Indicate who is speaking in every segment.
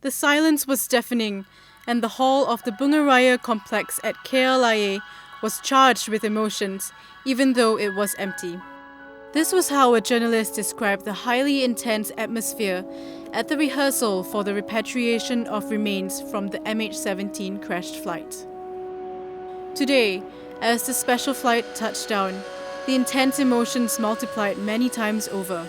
Speaker 1: The silence was deafening, and the hall of the Bunga Raya complex at KLIA was charged with emotions, even though it was empty. This was how a journalist described the highly intense atmosphere at the rehearsal for the repatriation of remains from the MH17 crashed flight. Today, as the special flight touched down, the intense emotions multiplied many times over.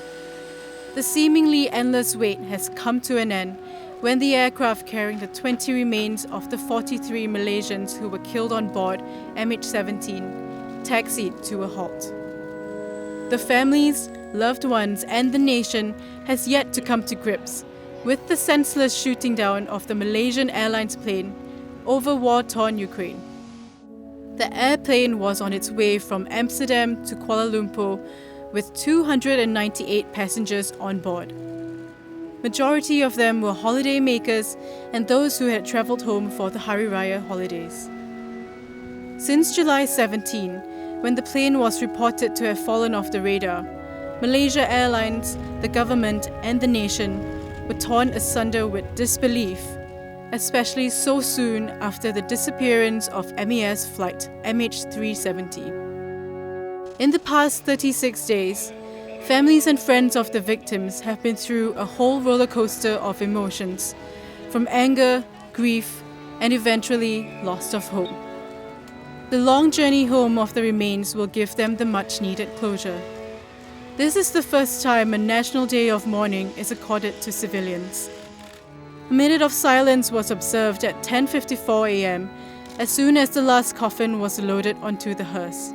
Speaker 1: The seemingly endless wait has come to an end when the aircraft carrying the 20 remains of the 43 Malaysians who were killed on board MH17 taxied to a halt. The families, loved ones, and the nation has yet to come to grips with the senseless shooting down of the Malaysian Airlines plane over war-torn Ukraine. The airplane was on its way from Amsterdam to Kuala Lumpur with 298 passengers on board. Majority of them were holiday makers and those who had travelled home for the Hari Raya holidays. Since July 17, when the plane was reported to have fallen off the radar, Malaysia Airlines, the government, and the nation were torn asunder with disbelief, especially so soon after the disappearance of MES flight MH370. In the past 36 days, families and friends of the victims have been through a whole roller coaster of emotions, from anger, grief, and eventually loss of hope. The long journey home of the remains will give them the much-needed closure. This is the first time a national day of mourning is accorded to civilians. A minute of silence was observed at 10:54 a.m. as soon as the last coffin was loaded onto the hearse.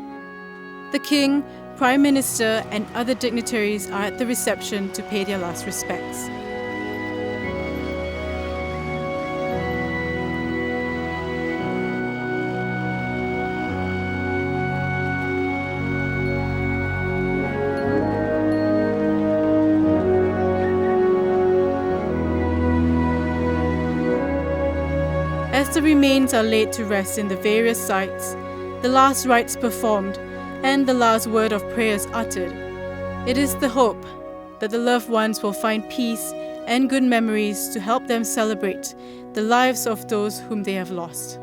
Speaker 1: The King, Prime Minister, and other dignitaries are at the reception to pay their last respects. As the remains are laid to rest in the various sites, the last rites performed, and the last word of prayers uttered, it is the hope that the loved ones will find peace and good memories to help them celebrate the lives of those whom they have lost.